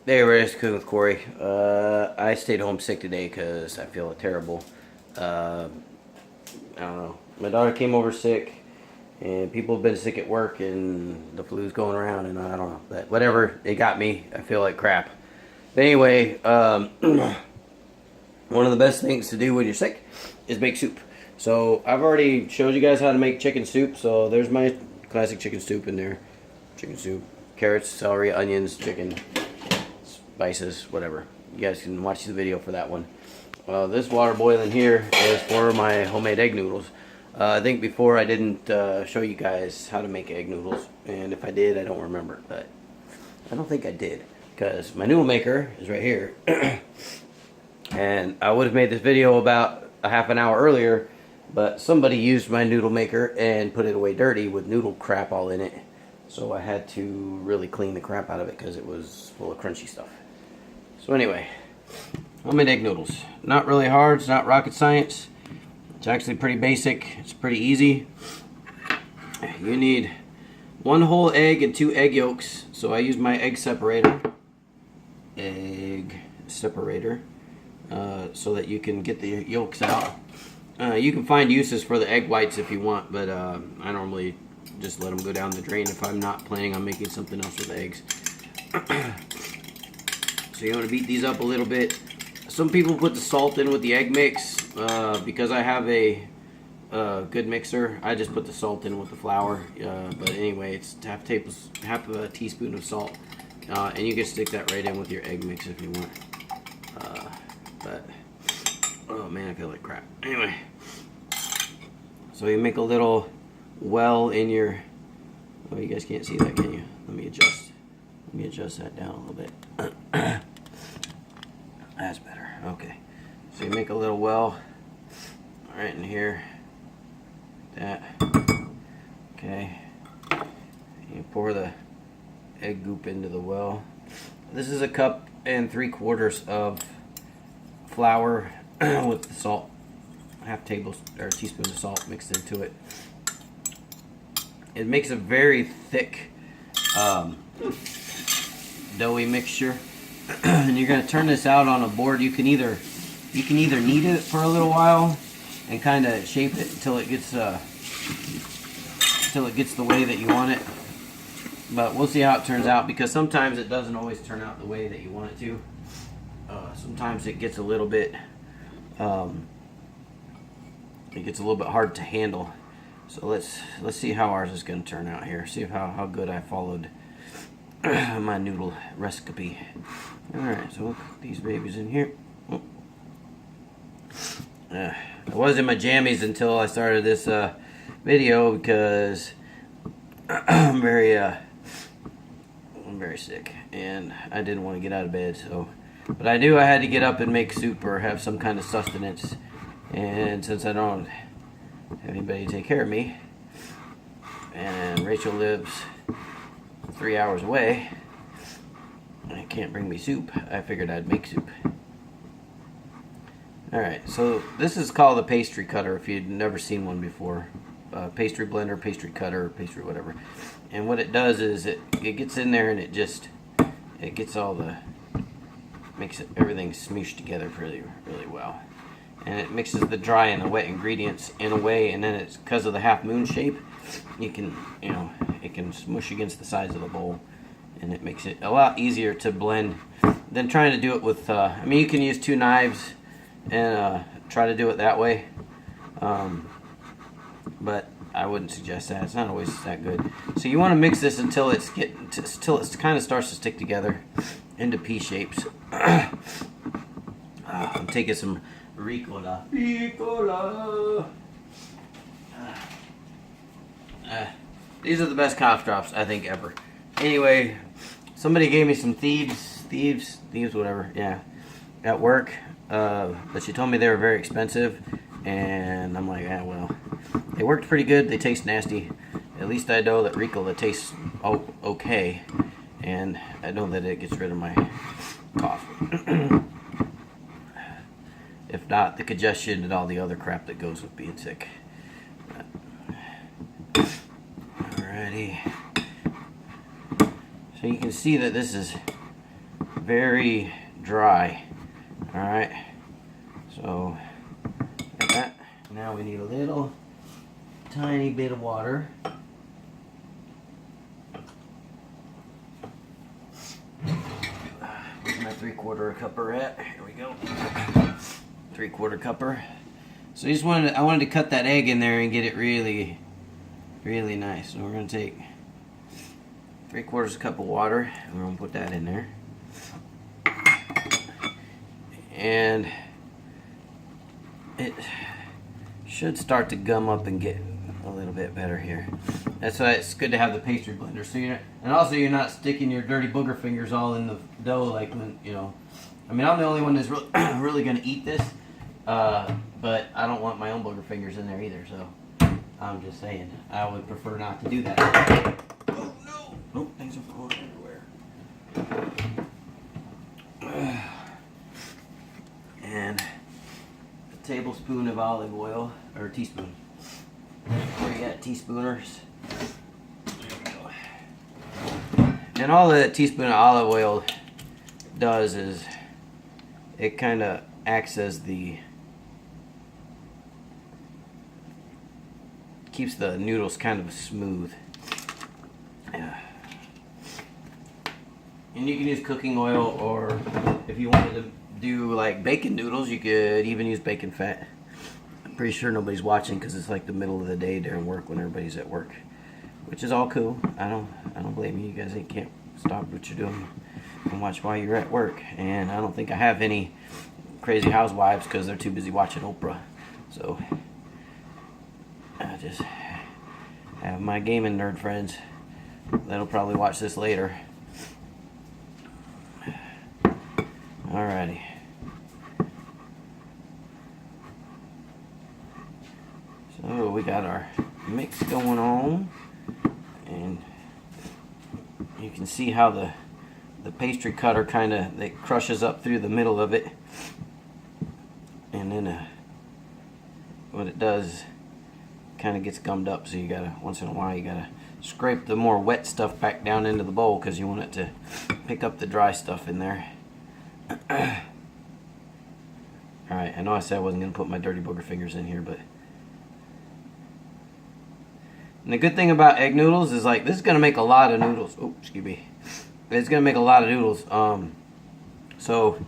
Hey, we're just cooking with Cory. I stayed home sick today because I feel terrible. Uh, I don't know. My daughter came over sick, and people have been sick at work, and the flu's going around, and I don't know. But whatever, it got me. I feel like crap. But anyway, one of the best things to do when you're sick is make soup. So I've already showed you guys how to make chicken soup. So there's my classic chicken soup in there. Chicken soup, carrots, celery, onions, chicken, spices, whatever. You guys can watch the video for that one. This water boiling here is for my homemade egg noodles. I think before I didn't show you guys how to make egg noodles, and if I did, I don't remember, but I don't think I did, because my noodle maker is right here. And I would have made this video about a half an hour earlier, but somebody used my noodle maker and put it away dirty with noodle crap all in it. So I had to really clean the crap out of it because it was full of crunchy stuff. So anyway, homemade egg noodles. Not really hard, it's not rocket science. It's actually pretty basic, it's pretty easy. You need 1 whole egg and 2 egg yolks. So I use my egg separator. So that you can get the yolks out. You can find uses for the egg whites if you want, but I normally just let them go down the drain if I'm not planning on making something else with eggs. So you want to beat these up a little bit. Some people put the salt in with the egg mix. Because I have a good mixer, I just put the salt in with the flour. But anyway, it's half a teaspoon of salt. And you can stick that right in with your egg mix if you want. But oh man, I feel like crap. Anyway, so you make a little well in your. Oh, you guys can't see that, can you? Let me adjust that down a little bit. That's better. Okay. So you make a little well right in here. That. Okay. You pour the egg goop into the well. This is 1 3/4 cups of flour with the salt, teaspoon of salt mixed into it. It makes a very thick, doughy mixture. And you're gonna turn this out on a board. You can either knead it for a little while and kind of shape it until it gets the way that you want it. But we'll see how it turns out, because sometimes it doesn't always turn out the way that you want it to. Sometimes it gets a little bit hard to handle. So let's see how ours is going to turn out here. See how good I followed my noodle recipe. All right, so we'll cook these babies in here. I was in my jammies until I started this video, because I'm very sick and I didn't want to get out of bed. So, but I knew I had to get up and make soup or have some kind of sustenance. And since I don't have anybody to take care of me, and Rachel lives 3 hours away, and can't bring me soup, I figured I'd make soup. Alright, so this is called a pastry cutter if you'd never seen one before. Pastry blender, pastry cutter, pastry whatever. And what it does is it gets in there and it gets makes everything smooshed together really, really well. And it mixes the dry and the wet ingredients in a way, and then it's because of the half moon shape, it can smush against the sides of the bowl, and it makes it a lot easier to blend than trying to do it with. I mean, you can use 2 knives and try to do it that way, but I wouldn't suggest that. It's not always that good. So you want to mix this until it kind of starts to stick together into pea shapes. I'm taking some ricotta. These are the best cough drops I think ever. Anyway, somebody gave me some thieves, whatever. Yeah, at work. But she told me they were very expensive, and I'm like, well, they worked pretty good. They taste nasty. At least I know that ricotta tastes okay, and I know that it gets rid of my cough. If not, the congestion and all the other crap that goes with being sick. Alrighty. So you can see that this is very dry. All right, so like that. Now we need a little tiny bit of water. Where's my 3/4 cupper at? Here we go. 3/4 cupper. So I wanted to cut that egg in there and get it really, really nice. So we're gonna take 3/4 cup of water and we're gonna put that in there. And it should start to gum up and get a little bit better here. That's why it's good to have the pastry blender. So you're not sticking your dirty booger fingers all in the dough like when, you know. I mean, I'm the only one that's really, really going to eat this, but I don't want my own booger fingers in there either. So I'm just saying, I would prefer not to do that. Oh no! Oh, things are falling everywhere. And a tablespoon of olive oil, or a teaspoon. Where you got teaspooners? There we go. And all that teaspoon of olive oil does is it kind of acts as keeps the noodles kind of smooth. Yeah. And you can use cooking oil, or if you wanted to do like bacon noodles, you could even use bacon fat. I'm pretty sure nobody's watching because it's like the middle of the day during work when everybody's at work, which is all cool. I don't blame you. You guys can't stop what you're doing and watch while you're at work. And I don't think I have any crazy housewives because they're too busy watching Oprah. So I just have my gaming nerd friends that'll probably watch this later. Alrighty. So we got our mix going on, and you can see how the pastry cutter kind of crushes up through the middle of it, and then what it does kind of gets gummed up. So you gotta, once in a while, you gotta scrape the more wet stuff back down into the bowl because you want it to pick up the dry stuff in there. Alright, I know I said I wasn't going to put my dirty booger fingers in here, but... And the good thing about egg noodles is, like, this is going to make a lot of noodles. Oh, excuse me. It's going to make a lot of noodles. So,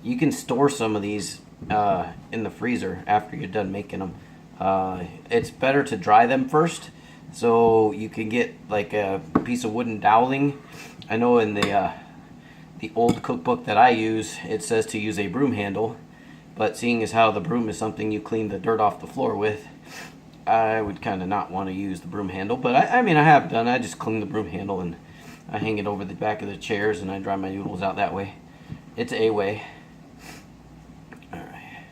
you can store some of these in the freezer after you're done making them. It's better to dry them first, so you can get, like, a piece of wooden doweling. I know in the old cookbook that I use, it says to use a broom handle, but seeing as how the broom is something you clean the dirt off the floor with, I would kind of not want to use the broom handle. But I mean, I have done. I just clean the broom handle and I hang it over the back of the chairs and I dry my noodles out that way. It's a way. Alright.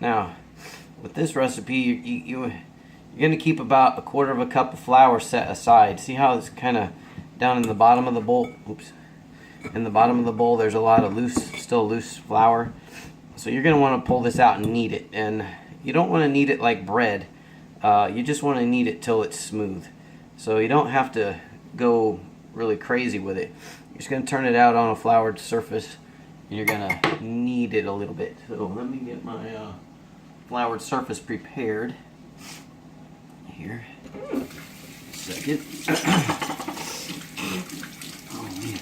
Now, with this recipe, you're going to keep about 1/4 cup of flour set aside. See how it's kind of down in the bottom of the bowl? Oops. In the bottom of the bowl, there's a lot of still loose flour. So you're going to want to pull this out and knead it. And you don't want to knead it like bread. You just want to knead it till it's smooth. So you don't have to go really crazy with it. You're just going to turn it out on a floured surface. And you're going to knead it a little bit. So let me get my floured surface prepared. Here. Second. Oh, man.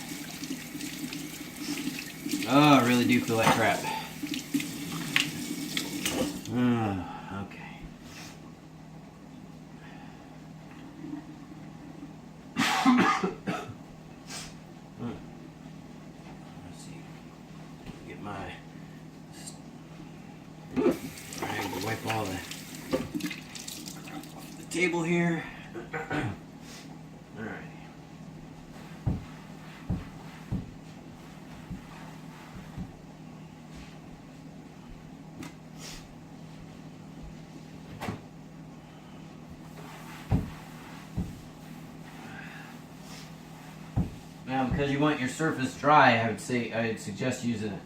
Oh, I really do feel like crap. Okay. Let's see. Get my... I have to wipe all the table here. Alright. Now, because you want your surface dry, I would suggest using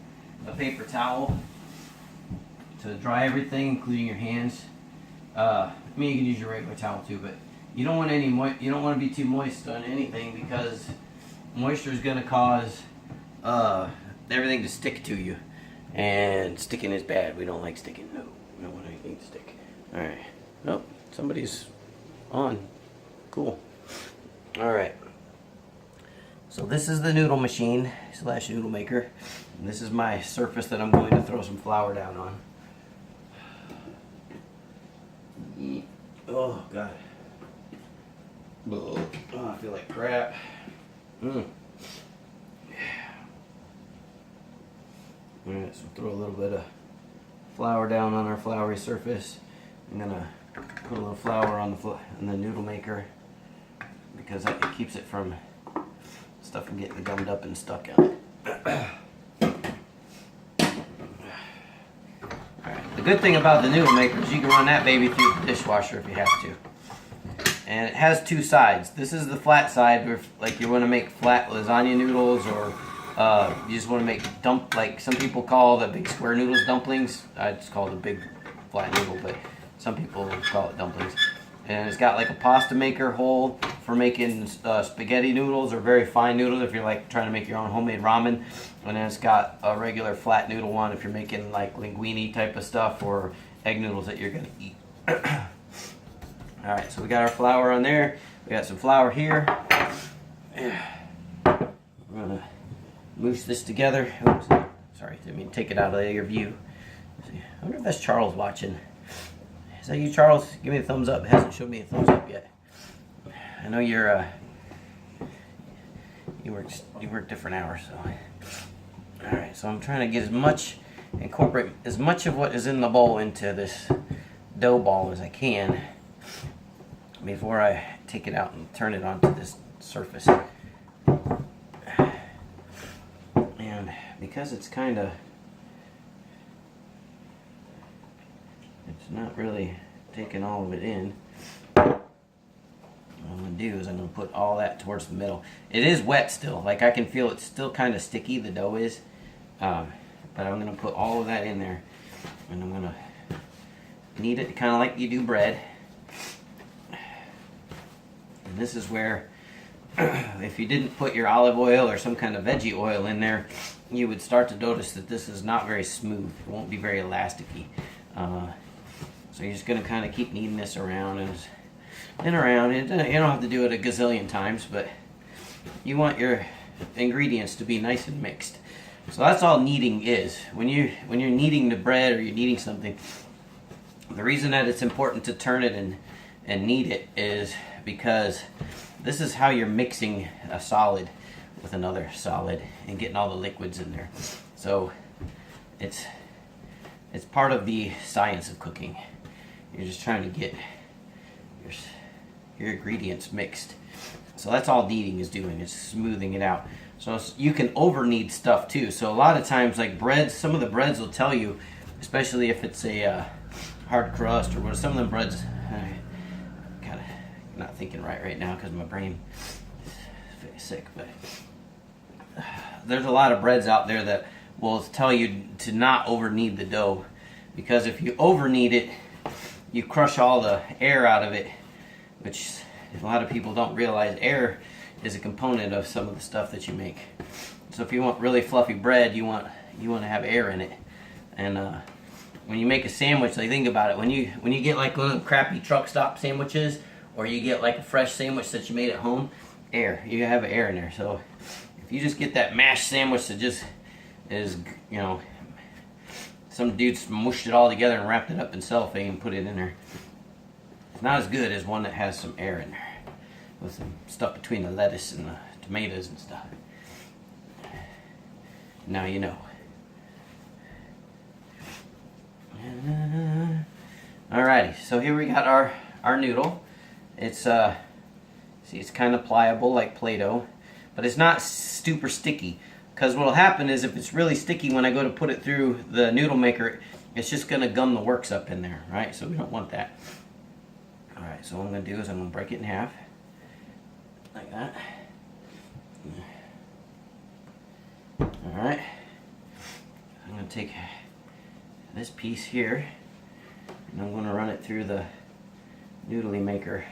a paper towel to dry everything, including your hands. I mean, you can use your regular towel too, but you don't want you don't want to be too moist on anything because moisture is going to cause everything to stick to you. And sticking is bad. We don't like sticking. No, we don't want anything to stick. Alright. Oh, somebody's on. Cool. Alright. So this is the noodle machine / noodle maker. And this is my surface that I'm going to throw some flour down on. Oh, God. Oh, I feel like crap. Alright, so throw a little bit of flour down on our floury surface. I'm gonna put a little flour on the noodle maker because it keeps it from stuff from getting gummed up and stuck on it. Alright, the good thing about the noodle maker is you can run that baby through the dishwasher if you have to. And it has two sides. This is the flat side where, like, you want to make flat lasagna noodles, or you just want to make like some people call the big square noodles dumplings. I just call it a big flat noodle, but some people call it dumplings. And it's got like a pasta maker hole for making spaghetti noodles or very fine noodles if you're like trying to make your own homemade ramen. And then it's got a regular flat noodle one if you're making like linguine type of stuff or egg noodles that you're gonna eat. Alright, so we got our flour on there. We got some flour here. We're gonna moosh this together. Oops, sorry, didn't mean to take it out of your view. I wonder if that's Charles watching. Is that you, Charles? Give me a thumbs up. It hasn't showed me a thumbs up yet. I know you're you work different hours, so. Alright, so I'm trying to get incorporate as much of what is in the bowl into this dough ball as I can before I take it out and turn it onto this surface. And because it's not really taking all of it in, what I'm going to do is I'm going to put all that towards the middle. It is wet still. Like, I can feel it's still kind of sticky, the dough is. But I'm going to put all of that in there. And I'm going to knead it kind of like you do bread. And this is where, if you didn't put your olive oil or some kind of veggie oil in there, you would start to notice that this is not very smooth. It won't be very elasticy. So you're just going to kind of keep kneading this around and around. You don't have to do it a gazillion times, but you want your ingredients to be nice and mixed. So that's all kneading is. When you're kneading the bread or you're kneading something, the reason that it's important to turn it and knead it is because this is how you're mixing a solid with another solid and getting all the liquids in there. So it's part of the science of cooking. You're just trying to get your ingredients mixed. So that's all kneading is doing. It's smoothing it out. So you can over knead stuff too. So a lot of times, like breads, some of the breads will tell you, especially if it's a hard crust or what. Some of them breads, kind of not thinking right now because my brain is sick. But there's a lot of breads out there that will tell you to not over knead the dough, because if you over knead it, you crush all the air out of it, which a lot of people don't realize air is a component of some of the stuff that you make. So if you want really fluffy bread, you want to have air in it. And when you make a sandwich, like, think about it. When you get like one of the crappy truck stop sandwiches, or you get like a fresh sandwich that you made at home, you have air in there. So if you just get that mashed sandwich that just is, some dude smooshed it all together and wrapped it up in cellophane and put it in there, it's not as good as one that has some air in there with some stuff between the lettuce and the tomatoes and stuff. Now you know. Alrighty, so here we got our noodle. It's see, it's kind of pliable like Play-Doh, but it's not super sticky. Because what will happen is if it's really sticky when I go to put it through the noodle maker, it's just going to gum the works up in there, right? So we don't want that. Alright, so what I'm going to do is I'm going to break it in half. Like that. Alright. I'm going to take this piece here, and I'm going to run it through the noodly maker.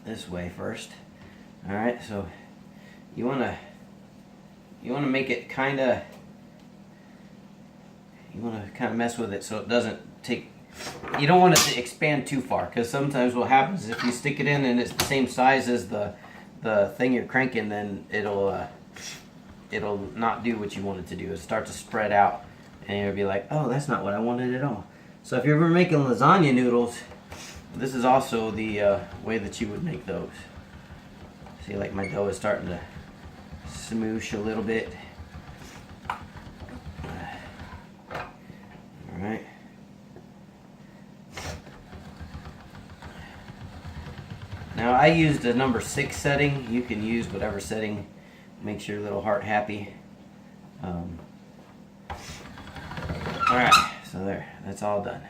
this way first. All right, so you wanna make it kind of, you wanna kind of mess with it so it doesn't take. You don't want it to expand too far, because sometimes what happens is if you stick it in and it's the same size as the thing you're cranking, then it'll not do what you want it to do. It'll start to spread out, and you'll be like, oh, that's not what I wanted at all. So if you're ever making lasagna noodles, this is also the way that you would make those. See, like my dough is starting to smoosh a little bit. All right. Now I used the number 6 setting. You can use whatever setting makes your little heart happy. Alright, so there, that's all done.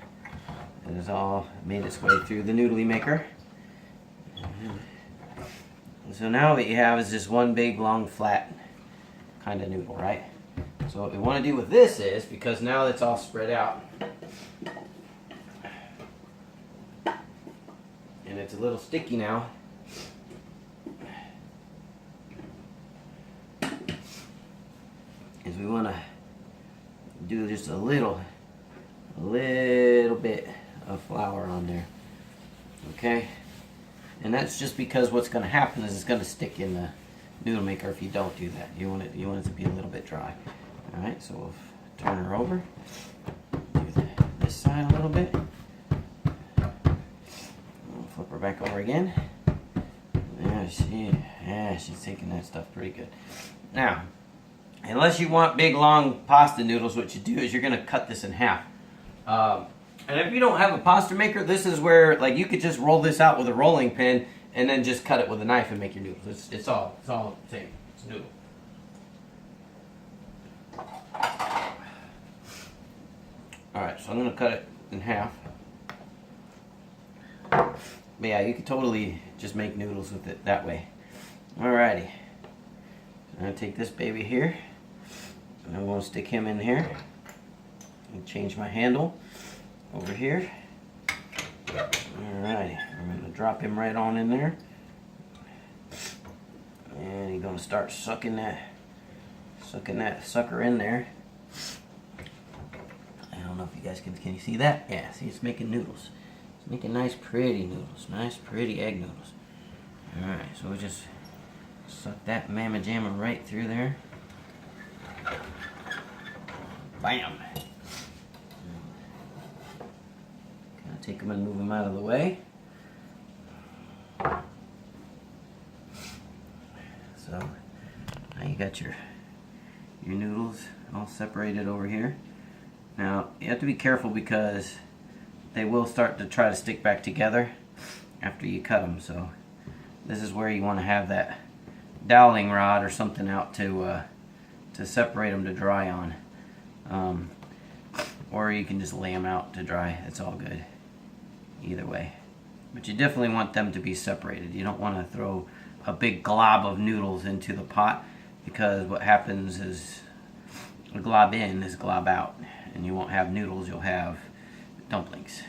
It has all made its way through the noodly maker. So now what you have is just one big, long, flat kind of noodle, right? So what we want to do with this is, because now it's all spread out, and it's a little sticky now, is we want to do just a little bit of flour on there, okay? And that's just because what's going to happen is it's going to stick in the noodle maker if you don't do that. You want it to be a little bit dry. All right, so we'll turn her over, do this side a little bit. We'll flip her back over again. Yeah, she's taking that stuff pretty good. Now, unless you want big, long pasta noodles, what you do is you're going to cut this in half. And if you don't have a pasta maker, this is where, like, you could just roll this out with a rolling pin and then just cut it with a knife and make your noodles. It's all the same. It's a noodle. Alright, so I'm going to cut it in half. But yeah, you could totally just make noodles with it that way. Alrighty. I'm going to take this baby here, and I'm going to stick him in here, and change my handle over here. Alrighty, I'm going to drop him right on in there, and he's going to start sucking that sucker in there. I don't know if you guys can you see that? Yeah, see, it's making noodles. It's making nice pretty noodles, nice pretty egg noodles. Alright, so we just suck that mamma jamma right through there. Bam! Kind of take them and move them out of the way. So now you got your noodles all separated over here. Now you have to be careful because they will start to try to stick back together after you cut them. So this is where you want to have that doweling rod or something out to separate them to dry on. Or you can just lay them out to dry. It's all good either way. But you definitely want them to be separated. You don't want to throw a big glob of noodles into the pot, because what happens is a glob in is glob out, and you won't have noodles, you'll have dumplings.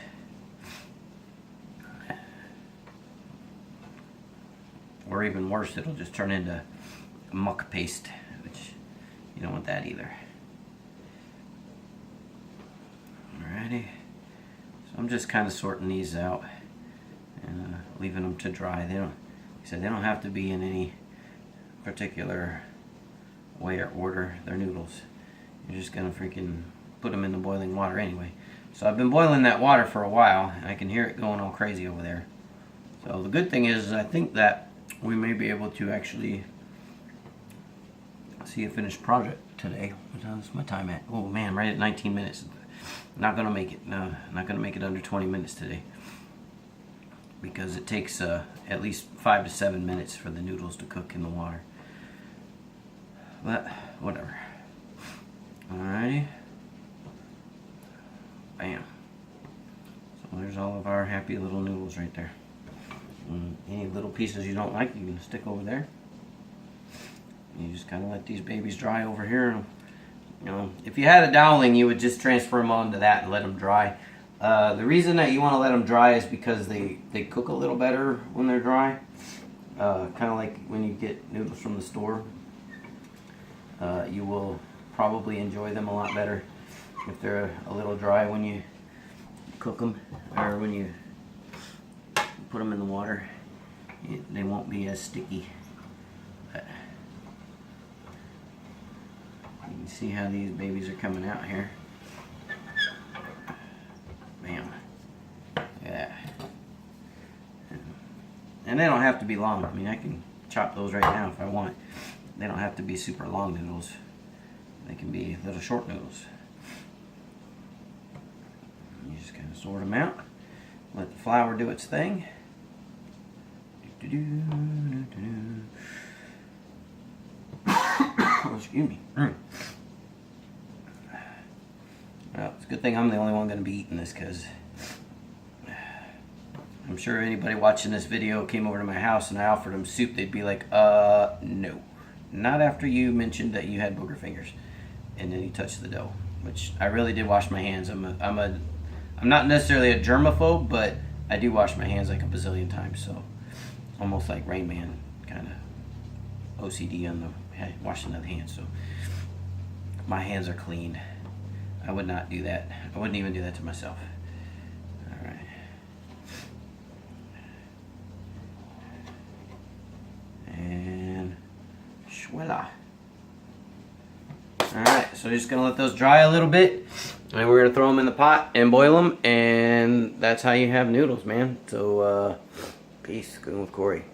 Or even worse, it'll just turn into muck paste, which you don't want that either. Alrighty, so I'm just kind of sorting these out and leaving them to dry. They don't, like I said, they don't have to be in any particular way or order. They're noodles. You're just gonna freaking put them in the boiling water anyway. So I've been boiling that water for a while, and I can hear it going all crazy over there. So the good thing is I think that we may be able to actually see a finished project today. What's my time at? Oh man, right at 19 minutes. Not gonna make it. No, not gonna make it under 20 minutes today, because it takes at least 5 to 7 minutes for the noodles to cook in the water. But whatever. Alrighty. Bam. So there's all of our happy little noodles right there. And any little pieces you don't like, you can stick over there. You just kind of let these babies dry over here. You know, if you had a doweling, you would just transfer them onto that and let them dry. The reason that you want to let them dry is because they cook a little better when they're dry. kind of like when you get noodles from the store. You will probably enjoy them a lot better if they're a little dry when you cook them, or when you put them in the water. They won't be as sticky. But you can see how these babies are coming out here. Bam. Yeah. And they don't have to be long. I mean, I can chop those right now if I want. They don't have to be super long noodles. They can be little short noodles. You just kind of sort them out. Let the flour do its thing. Oh, excuse me. Well, it's a good thing I'm the only one going to be eating this, because I'm sure anybody watching this video came over to my house and I offered them soup, they'd be like, no. Not after you mentioned that you had booger fingers. And then you touched the dough, which I really did wash my hands. I'm not necessarily a germaphobe, but I do wash my hands like a bazillion times, so almost like Rain Man, kind of OCD on the washing of the hands. So my hands are clean. I would not do that. I wouldn't even do that to myself. All right. And voila. Alright, so just going to let those dry a little bit, and we're going to throw them in the pot and boil them, and that's how you have noodles, man. So, peace. Good with Cory.